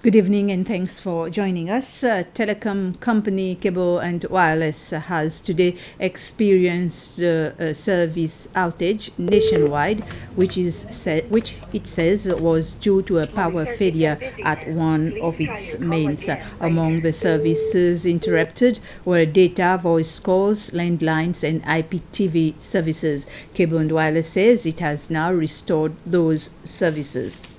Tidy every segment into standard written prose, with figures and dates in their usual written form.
Good evening and thanks for joining us. Telecom company Cable and Wireless has today experienced a service outage nationwide, which it says was due to a power failure at one of its mains. Among the services interrupted were data, voice calls, landlines, and IPTV services. Cable and Wireless says it has now restored those services.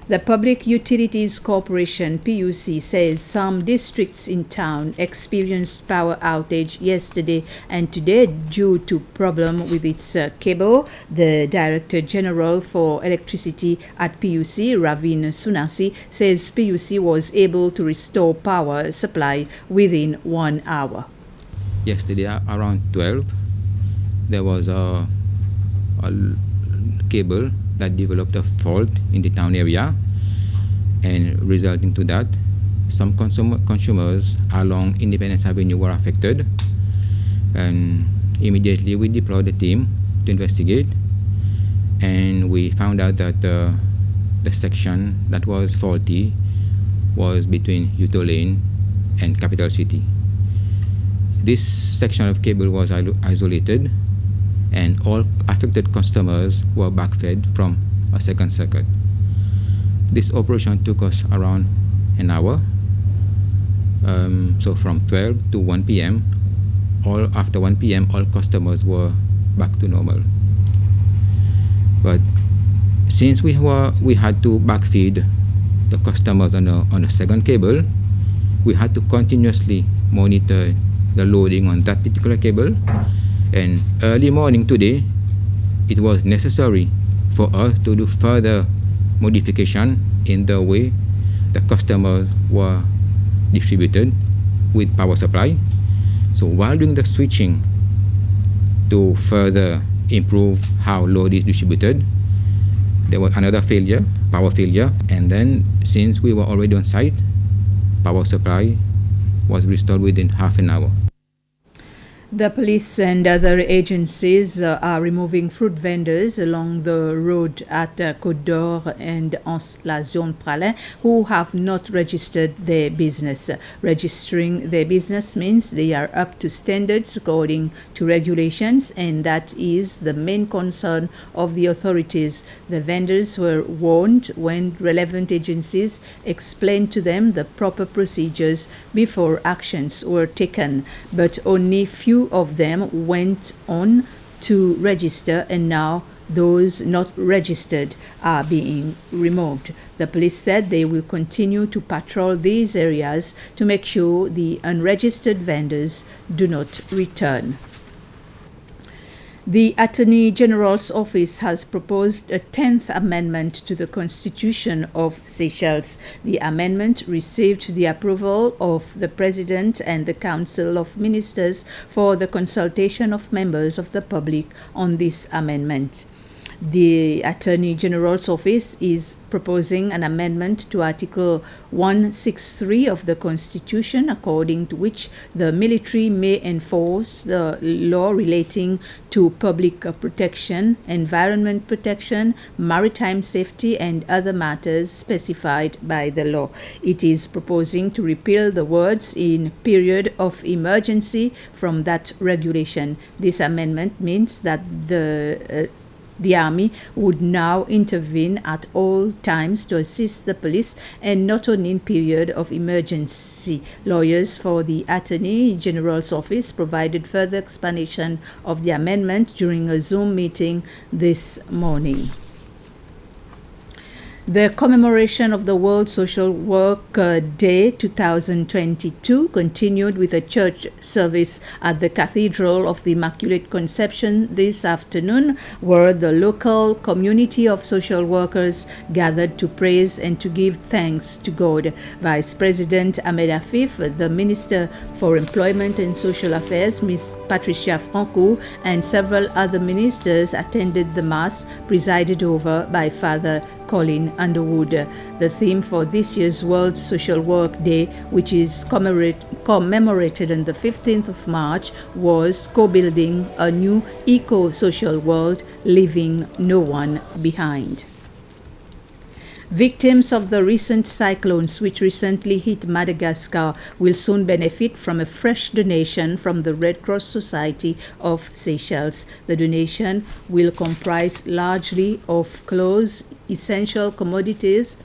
The Public Utilities Corporation, PUC, says some districts in town experienced power outage yesterday and today due to problem with its cable. The Director General for Electricity at PUC, Ravin Sunasi, says PUC was able to restore power supply within 1 hour. Yesterday around 12, there was a cable that developed a fault in the town area, and resulting to that, some consumers along Independence Avenue were affected, and immediately we deployed a team to investigate, and we found out that the section that was faulty was between Uto Lane and Capital City. This section of cable was isolated, and all affected customers were backfed from a second circuit. This operation took us around an hour. So from 12 to 1 p.m., after 1 p.m., all customers were back to normal. But since we had to backfeed the customers on a second cable, we had to continuously monitor the loading on that particular cable. And early morning today, it was necessary for us to do further modification in the way the customers were distributed with power supply. So while doing the switching to further improve how load is distributed, there was another power failure, and then since we were already on site, power supply was restored within half an hour. The police and other agencies are removing fruit vendors along the road at Côte d'Or and la Zone Pralin who have not registered their business. Registering their business means they are up to standards according to regulations, and that is the main concern of the authorities. The vendors were warned when relevant agencies explained to them the proper procedures before actions were taken, but only few of them went on to register, and now those not registered are being removed. The police said they will continue to patrol these areas to make sure the unregistered vendors do not return. The Attorney General's office has proposed a 10th amendment to the Constitution of Seychelles. The amendment received the approval of the President and the Council of Ministers for the consultation of members of the public on this amendment. The Attorney General's office is proposing an amendment to Article 163 of the Constitution, according to which the military may enforce the law relating to public protection, environment protection, maritime safety, and other matters specified by the law. It is proposing to repeal the words "in period of emergency" from that regulation. This amendment means that the Army would now intervene at all times to assist the police, and not only in period of emergency. Lawyers for the Attorney General's office provided further explanation of the amendment during a Zoom meeting this morning. The commemoration of the World Social Work Day 2022 continued with a church service at the Cathedral of the Immaculate Conception this afternoon, where the local community of social workers gathered to praise and to give thanks to God. Vice President Ahmed Afif, the Minister for Employment and Social Affairs, Ms. Patricia Franco, and several other ministers attended the Mass presided over by Father Colin Underwood. The theme for this year's World Social Work Day, which is commemorated on the 15th of March, was co-building a new eco-social world, leaving no one behind. Victims of the recent cyclones which recently hit Madagascar will soon benefit from a fresh donation from the Red Cross Society of Seychelles. The donation will comprise largely of clothes, essential commodities,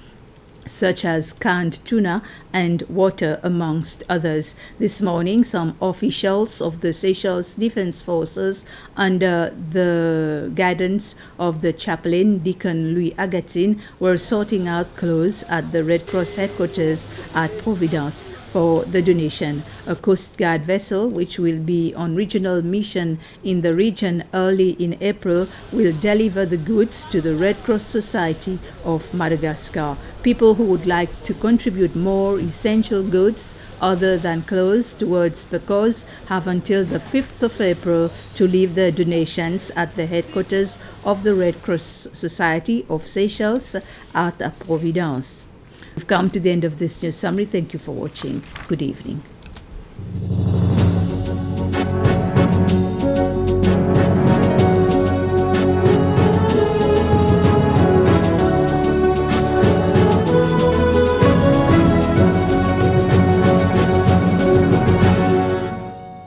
such as canned tuna and water, amongst others. This morning, some officials of the Seychelles Defense Forces, under the guidance of the chaplain Deacon Louis Agatin, were sorting out clothes at the Red Cross headquarters at Providence for the donation. A Coast Guard vessel, which will be on regional mission in the region early in April, will deliver the goods to the Red Cross Society of Madagascar. People who would like to contribute more essential goods other than clothes towards the cause have until the 5th of April to leave their donations at the headquarters of the Red Cross Society of Seychelles at Providence. We've come to the end of this news summary. Thank you for watching. Good evening.